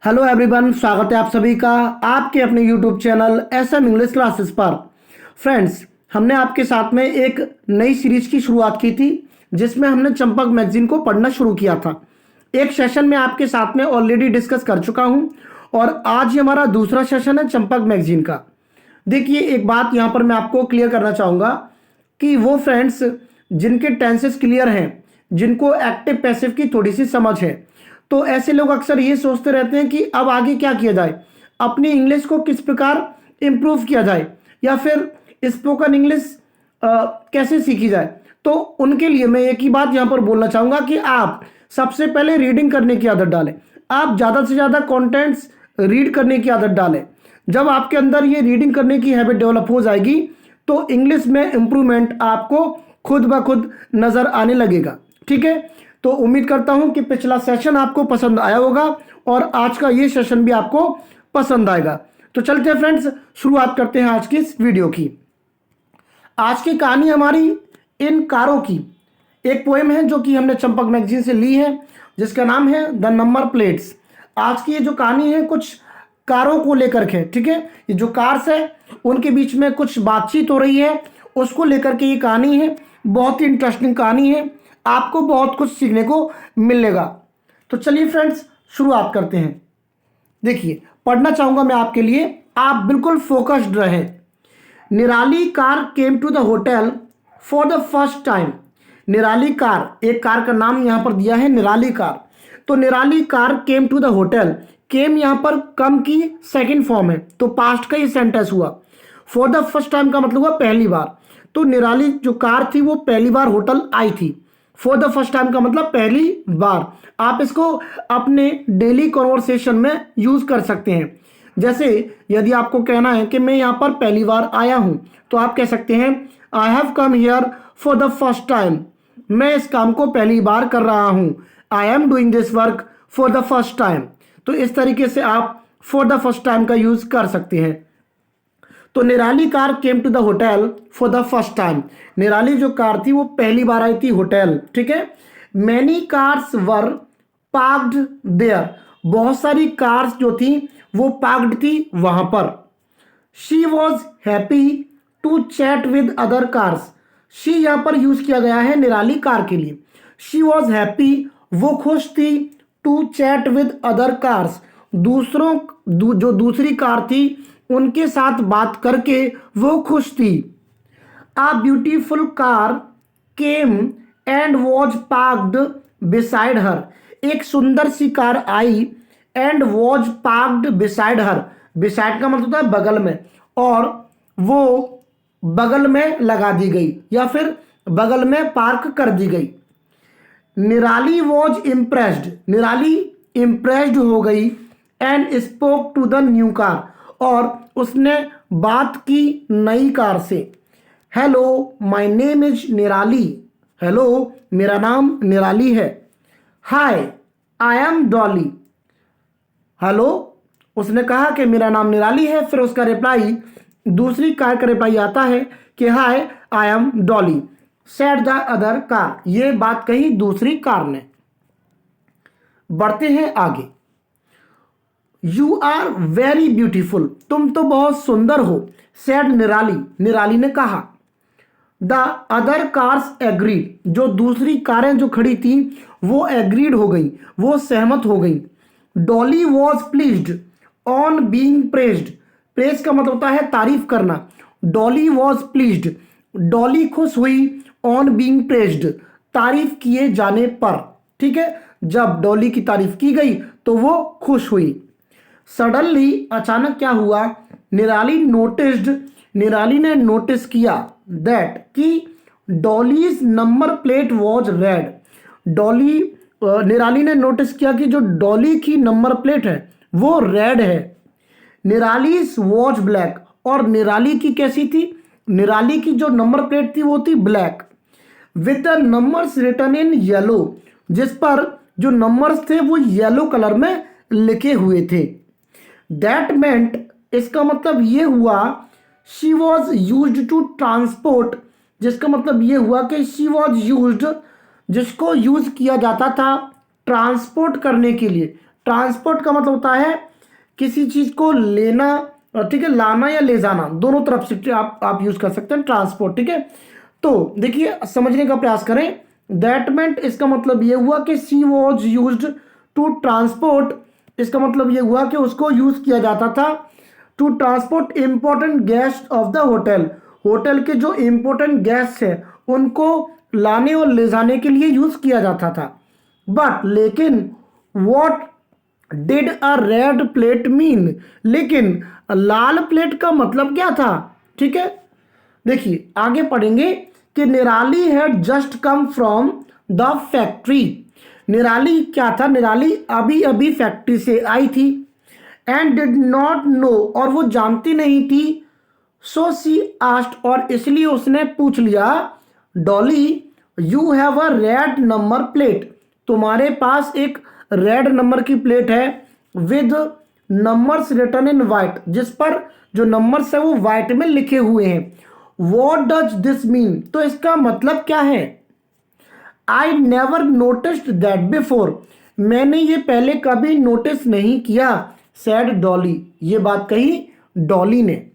Hello everyone, स्वागत है आप सभी का आपके अपने YouTube channel SM English classes पर। फ्रेंड्स, हमने आपके साथ में एक नई सीरीज की शुरुआत की थी जिसमें हमने चंपक मैगजीन को पढ़ना शुरू किया था। एक सेशन में आपके साथ में ऑलरेडी डिस्कस कर चुका हूं और आज ही हमारा दूसरा सेशन है चंपक मैगजीन का। देखिए, एक बात यहाँ पर मैं आपको क्लियर करना चाहूँगा कि वो फ्रेंड्स जिनके टेंसेस क्लियर हैं, जिनको एक्टिव पैसिव की थोड़ी सी समझ है, तो ऐसे लोग अक्सर ये सोचते रहते हैं कि अब आगे क्या किया जाए, अपनी इंग्लिश को किस प्रकार इम्प्रूव किया जाए या फिर स्पोकन इंग्लिश कैसे सीखी जाए। तो उनके लिए मैं एक ही बात यहाँ पर बोलना चाहूँगा कि आप सबसे पहले रीडिंग करने की आदत डालें। आप ज़्यादा से ज़्यादा कंटेंट्स रीड करने की आदत डालें। जब आपके अंदर ये रीडिंग करने की हैबिट डेवलप हो जाएगी तो इंग्लिश में इम्प्रूवमेंट आपको खुद ब खुद नज़र आने लगेगा। ठीक है, तो उम्मीद करता हूं कि पिछला सेशन आपको पसंद आया होगा और आज का ये सेशन भी आपको पसंद आएगा। तो चलते हैं फ्रेंड्स, शुरुआत करते हैं आज की इस वीडियो की। आज की कहानी हमारी इन कारों की एक पोएम है जो कि हमने चंपक मैगजीन से ली है, जिसका नाम है द नंबर प्लेट्स। आज की ये जो कहानी है कुछ कारों को लेकर के, ठीक है, ये जो कार्स है उनके बीच में कुछ बातचीत हो रही है, उसको लेकर के ये कहानी है। बहुत ही इंटरेस्टिंग कहानी है, आपको बहुत कुछ सीखने को मिलेगा। तो चलिए फ्रेंड्स, शुरुआत करते हैं। देखिए, पढ़ना चाहूंगा मैं आपके लिए, आप बिल्कुल फोकस्ड रहें। Nirali car came to the hotel for the first time. Nirali car, एक कार का नाम यहां पर दिया है निराली कार। तो Nirali car came to the hotel, came यहां पर कम की सेकंड फॉर्म है, तो पास्ट का ही सेंटेंस हुआ। फॉर द फर्स्ट टाइम का मतलब हुआ पहली बार। तो निराली जो कार थी वो पहली बार होटल आई थी। फॉर द फर्स्ट टाइम का मतलब पहली बार। आप इसको अपने डेली कॉन्वर्सेशन में यूज कर सकते हैं। जैसे यदि आपको कहना है कि मैं यहाँ पर पहली बार आया हूँ, तो आप कह सकते हैं I have come here for the first time. मैं इस काम को पहली बार कर रहा हूँ। I am doing this work for the first time. तो इस तरीके से आप फॉर द फर्स्ट टाइम का यूज कर सकते हैं। तो Nirali car came to the hotel for the first time. Nirali जो कार थी वो पहली बार आई थी होटल। ठीक है, many cars were parked there. बहुत सारी कार्स जो थी वो पार्क्ड थी वहां पर। She was happy to chat with other cars. She यहां पर यूज किया गया है निराली कार के लिए। शी वॉज हैप्पी, वो खुश थी, to chat with other cars, जो दूसरी कार थी उनके साथ बात करके वो खुश थी। A beautiful car came and was parked beside her. एक सुंदर सी कार आई and was parked beside her. beside का मतलब होता है बगल में, और वो बगल में लगा दी गई या फिर बगल में पार्क कर दी गई। निराली वॉज इम्प्रेस्ड, निराली इम्प्रेस्ड हो गई and spoke to the new car, और उसने बात की नई कार से। Hello my name is Nirali. Hello, मेरा नाम निराली है। Hi I am Dolly. Hello, उसने कहा कि मेरा नाम निराली है, फिर उसका रिप्लाई, दूसरी कार का रिप्लाई आता है कि hi I am Dolly. Said the other car, ये बात कही दूसरी कार ने। बढ़ते हैं आगे। यू आर वेरी ब्यूटीफुल, तुम तो बहुत सुंदर हो। सेड निराली, निराली ने कहा। द अदर कार्स एग्रीड, जो दूसरी कारें जो खड़ी थी वो एग्रीड हो गई, वो सहमत हो गई। Dolly was pleased on being praised. Praise का मतलब होता है तारीफ करना। डॉली वॉज प्लीज्ड, डॉली खुश हुई, ऑन बीइंग प्रेज्ड, तारीफ किए जाने पर। ठीक है, जब डॉली की तारीफ की गई तो वो खुश हुई। सडनली, अचानक क्या हुआ, निराली नोटिस्ड, निराली ने नोटिस किया दैट कि Dolly's number plate was red. Dolly, Nirali ने नोटिस किया कि जो डॉली की नंबर प्लेट है वो रेड है। निरालीज वॉज ब्लैक, और निराली की कैसी थी, निराली की जो नंबर प्लेट थी वो थी black. With the numbers written in yellow, जिस पर जो नंबर्स थे वो येलो कलर में लिखे हुए थे। दैट मेंट, इसका मतलब ये हुआ, she was used to transport, जिसका मतलब ये हुआ कि शी वॉज यूज्ड, जिसको यूज किया जाता था ट्रांसपोर्ट करने के लिए, ट्रांसपोर्ट का मतलब होता है किसी चीज को लेना, ठीक है, लाना या ले जाना, दोनों तरफ से आप यूज कर सकते हैं ट्रांसपोर्ट, ठीक है। तो देखिए समझने का प्रयास करें। दैट मेंट इसका मतलब ये हुआ कि she was used to transport, इसका मतलब ये हुआ कि उसको यूज किया जाता था to transport important guest of the hotel, hotel के जो इंपॉर्टेंट गेस्ट हैं उनको लाने और ले जाने के लिए यूज किया जाता था। बट लेकिन what did a red plate mean, लेकिन लाल प्लेट का मतलब क्या था, ठीक है। देखिए आगे पढ़ेंगे कि निराली had just come from the factory, निराली क्या था, निराली अभी अभी फैक्ट्री से आई थी। एंड डिड नॉट नो, और वो जानती नहीं थी। सो सी आस्ट, और इसलिए उसने पूछ लिया, Dolly you have a red number plate, तुम्हारे पास एक रेड नंबर की प्लेट है with numbers written in white, जिस पर जो नंबर्स है वो वाइट में लिखे हुए हैं। वॉट डज दिस मीन, तो इसका मतलब क्या है। I never noticed that before, मैंने ये पहले कभी नोटिस नहीं किया। सैड डॉली, ये बात कही डॉली ने।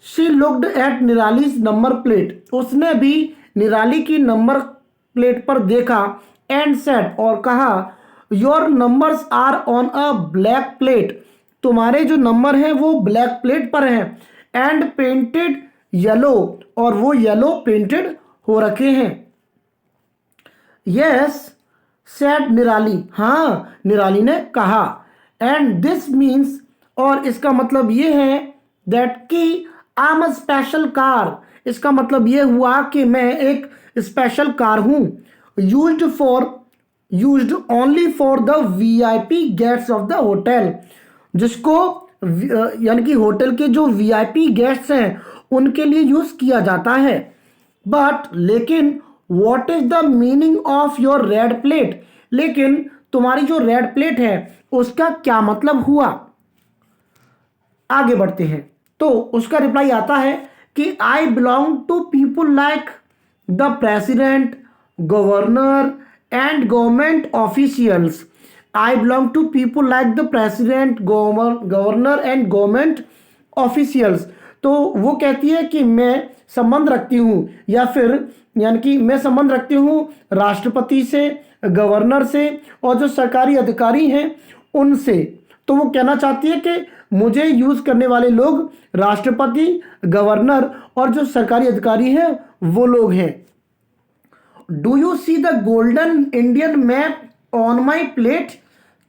She looked at Nirali's number plate, उसने भी निराली की नंबर प्लेट पर देखा। एंड सेड, और कहा, your numbers are on a black plate, तुम्हारे जो नंबर हैं वो ब्लैक प्लेट पर हैं। एंड पेंटेड येलो, और वो येलो पेंटेड हो रखे हैं। यस सेड निराली, हाँ निराली ने कहा। एंड दिस मीन्स, और इसका मतलब ये है दैट कि I am a special car, इसका मतलब ये हुआ कि मैं एक स्पेशल कार हूं। Used only for the VIP guests of the hotel, जिसको यानी कि होटल के जो वीआईपी गेस्ट्स हैं उनके लिए यूज किया जाता है। बट लेकिन what is the meaning of your red plate, लेकिन तुम्हारी जो रेड प्लेट है उसका क्या मतलब हुआ। आगे बढ़ते हैं तो उसका रिप्लाई आता है कि I belong to people like the president, governor and government officials. I belong to people like the president, governor and government officials. तो वो कहती है कि मैं संबंध रखती हूँ, या फिर यानी कि मैं संबंध रखती हूँ राष्ट्रपति से, गवर्नर से और जो सरकारी अधिकारी हैं उनसे। तो वो कहना चाहती है कि मुझे यूज करने वाले लोग राष्ट्रपति, गवर्नर और जो सरकारी अधिकारी हैं वो लोग हैं। Do you see the golden Indian map on my plate,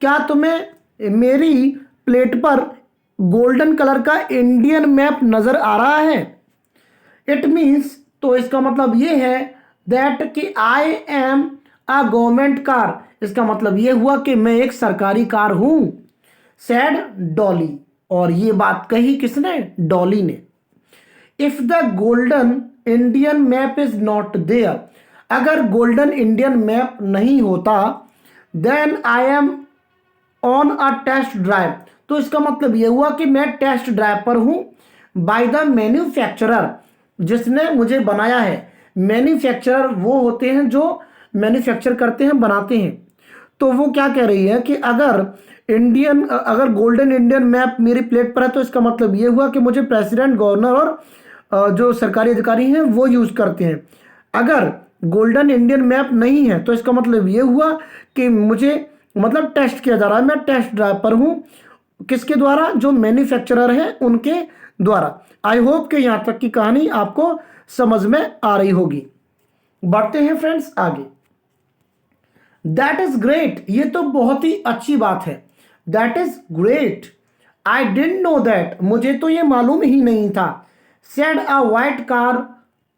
क्या तुम्हें मेरी प्लेट पर गोल्डन कलर का इंडियन मैप नजर आ रहा है। इट मीन्स, तो इसका मतलब ये है दैट कि I am a government car, इसका मतलब ये हुआ कि मैं एक सरकारी कार हूं। सैड डॉली, और ये बात कही किसने, डॉली ने। If the golden Indian map is not there, अगर गोल्डन इंडियन मैप नहीं होता, then I am on a test drive, तो इसका मतलब यह हुआ कि मैं टेस्ट ड्राइव पर हूं बाय द मैन्युफैक्चरर, जिसने मुझे बनाया है। मैन्युफैक्चरर वो होते हैं जो मैन्युफैक्चर करते हैं, बनाते हैं। तो वो क्या कह रही है कि अगर गोल्डन इंडियन मैप मेरी प्लेट पर है तो इसका मतलब ये हुआ कि मुझे प्रेसिडेंट, गवर्नर और जो सरकारी अधिकारी हैं वो यूज करते हैं। अगर गोल्डन इंडियन मैप नहीं है तो इसका मतलब ये हुआ कि मुझे मतलब टेस्ट किया जा रहा है, मैं टेस्ट ड्राइव पर हूं। किसके द्वारा, जो मैन्युफैक्चरर है उनके द्वारा। आई होप कि यहां तक की कहानी आपको समझ में आ रही होगी। बढ़ते हैं फ्रेंड्स आगे। दैट इज ग्रेट, ये तो बहुत ही अच्छी बात है। That is great, I didn't know that, मुझे तो ये मालूम ही नहीं था। Said a white car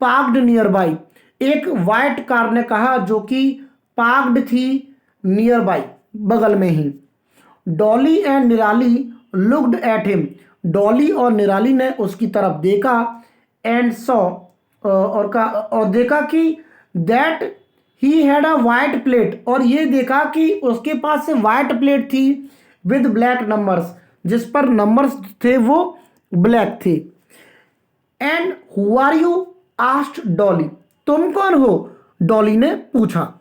parked near by, एक वाइट कार ने कहा जो कि पार्क्ड थी नियर बाई, बगल में ही। डॉली एंड निराली लुक्ड एट हिम, डॉली और निराली ने उसकी तरफ देखा। एंड सॉ, और देखा कि that he had a white plate, और ये देखा कि उसके पास से वाइट प्लेट थी विद ब्लैक नंबर्स, जिस पर नंबर्स थे वो ब्लैक थे। And who are you asked Dolly, तुम कौन हो, डॉली ने पूछा।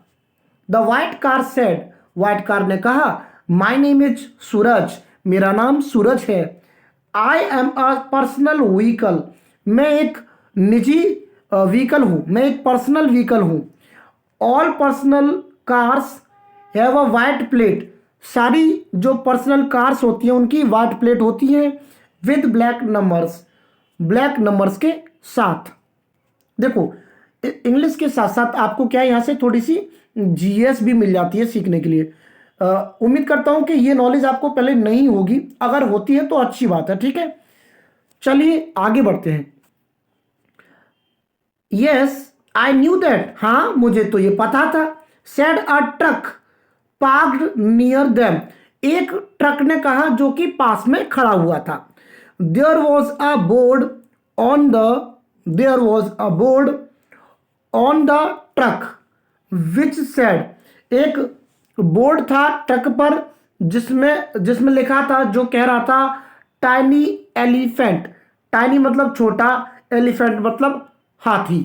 The white car said, white car ने कहा, माई नेम इज सूरज, मेरा नाम सूरज है। I am a personal vehicle, मैं एक निजी व्हीकल हूँ, मैं एक पर्सनल व्हीकल हूँ। All personal cars have a white plate, सारी जो पर्सनल कार्स होती हैं उनकी वाइट प्लेट होती हैं with black numbers, black numbers के साथ। देखो इंग्लिश के साथ साथ आपको क्या है यहाँ से थोड़ी सी जीएस भी मिल जाती है सीखने के लिए। उम्मीद करता हूँ कि ये नॉलेज आपको पहले नहीं होगी, अगर होती है तो अच्छी बात है, ठीक है। चलिए आगे बढ़ते हैं। यस आई न्यू दैट, हाँ मुझे तो ये पता था। Said a truck parked near them, एक ट्रक ने कहा जो कि पास में खड़ा हुआ था। There was a board on the there was a board on the truck which said, एक बोर्ड था ट्रक पर जिसमें जिसमें लिखा था, जो कह रहा था टाइनी एलिफेंट, टाइनी मतलब छोटा, एलिफेंट मतलब हाथी।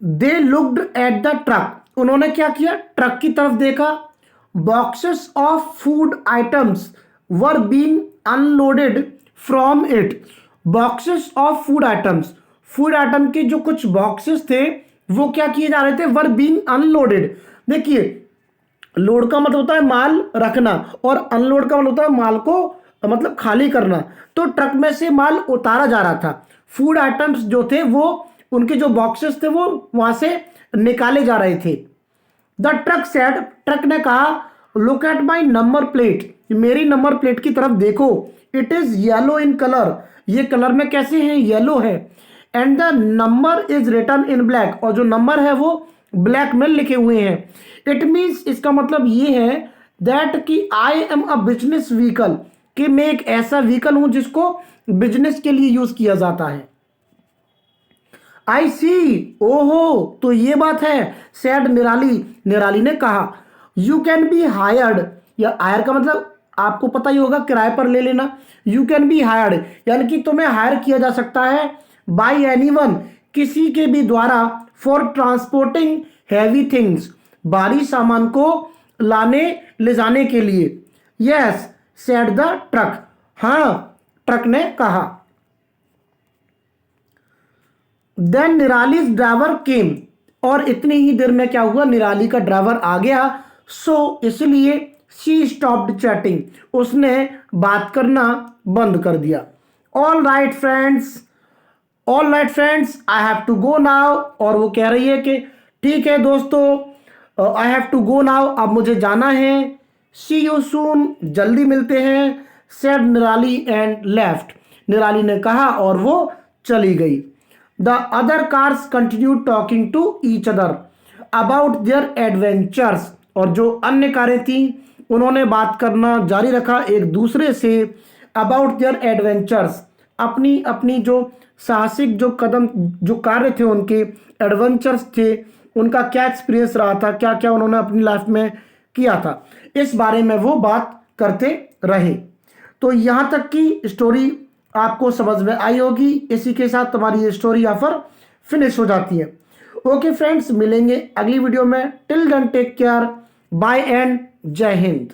They looked at the truck, उन्होंने क्या किया, ट्रक की तरफ देखा। Boxes of food items were being unloaded from it, boxes of food items, food item के जो कुछ बॉक्सेस थे वो क्या किए जा रहे थे, वर बीइंग अनलोडेड। देखिए लोड का मतलब होता है माल रखना और अनलोड का मतलब होता है माल को मतलब खाली करना। तो ट्रक में से माल उतारा जा रहा था, फूड आइटम्स जो थे वो उनके जो बॉक्सेस थे वो वहां से निकाले जा रहे थे। द ट्रक सेड, ट्रक ने कहा look at my number plate, मेरी नंबर प्लेट की तरफ देखो। It is yellow in colour, ये कलर में कैसे है, येलो है। And the number is written in black, और जो नंबर है वो ब्लैक में लिखे हुए हैं। इट मीन्स, इसका मतलब ये है दैट कि I am a business vehicle, कि मैं एक ऐसा व्हीकल हूं जिसको बिजनेस के लिए यूज किया जाता है। आई सी, ओहो तो ये बात है। सैड निराली, निराली ने कहा यू कैन बी हायर्ड, या हायर का मतलब आपको पता ही होगा किराए पर ले लेना। यू कैन बी हायर्ड यानी कि तुम्हें हायर किया जा सकता है बाय एनीवन, किसी के भी द्वारा, फॉर ट्रांसपोर्टिंग हैवी थिंग्स, भारी सामान को लाने ले जाने के लिए। यस सेड द ट्रक, हाँ ट्रक ने कहा। देन निरालीज ड्राइवर केम, और इतनी ही देर में क्या हुआ, निराली का ड्राइवर आ गया। सो इसलिए शी स्टॉप्ड चैटिंग, उसने बात करना बंद कर दिया। All right friends, all right friends I have to go now, और वो कह रही है कि ठीक है दोस्तों I have to go now, अब मुझे जाना है। सी यू सून, जल्दी मिलते हैं। सेड निराली एंड लेफ्ट, निराली ने कहा और वो चली गई। The other cars continue talking to each other about their adventures, और जो अन्य कारें थी उन्होंने बात करना जारी रखा एक दूसरे से। अबाउट देयर एडवेंचर्स, अपनी अपनी जो साहसिक जो कदम जो कार्य थे उनके, एडवेंचर्स थे, उनका क्या एक्सपीरियंस रहा था, क्या क्या उन्होंने अपनी लाइफ में किया था, इस बारे में वो बात करते रहे। तो यहाँ तक की स्टोरी आपको समझ में आई होगी। इसी के साथ तुम्हारी ये स्टोरी यहाँ पर फिनिश हो जाती है। ओके फ्रेंड्स, मिलेंगे अगली वीडियो में। Till then take care, bye and जय हिंद।